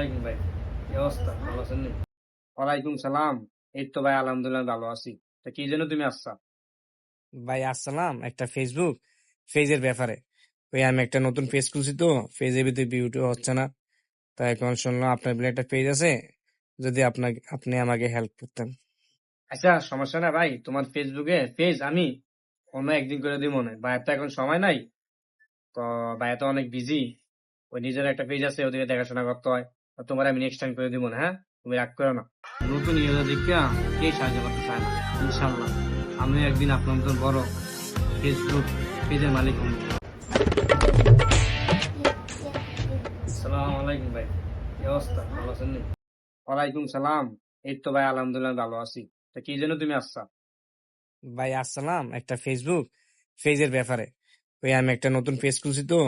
আলাইকুম ভাই, কি অবস্থা? ভালো আছেন নি? ওয়ালাইকুম সালাম। এই তো ভাই আলহামদুলিল্লাহ ভালো আছি। তা কি জন্য তুমি আসছা? ভাই আসসালাম, একটা ফেসবুক পেজের ব্যাপারে। আমি একটা নতুন পেজ খুলছি, তো পেজের ভিতরে ভিউটি হচ্ছে না। তাই এখন শুনলাম আপনার বলে একটা পেজ আছে, যদি আপনি আমাকে হেল্প করতেন। আচ্ছা, সমস্যা না ভাই, তোমার ফেসবুকে পেজ আমি অন্য একদিন করে দিব মনে। ভাইয়ের তো এখন সময় নাই, তো ভাইয়া তো অনেক বিজি। ওই নিজের একটা পেজ আছে, ওদিকে দেখাশোনা করতে হয়। তো তোমার আমি নেক্সট টাইম করে দিব না, হ্যাঁ? তুমি রাগ করো না। নতুন ইউজার দেখিয়া কে সাহায্য করতে চায় না। ইনশাল্লাহ আমি একদিন আপনার মতন বড় ফেসবুক পেজের মালিক হব। আসসালামু আলাইকুম ভাই, কি অবস্থা? ভালো আছেন নি? ওয়ালাইকুম সালাম। এই তো ভাই আলহামদুলিল্লাহ ভালো আছি। তা কি জন্য তুমি আসছা? ভাই আসসালাম, একটা ফেসবুক পেজের ব্যাপারে। আমি একটা নতুন পেজ খুলছি, তো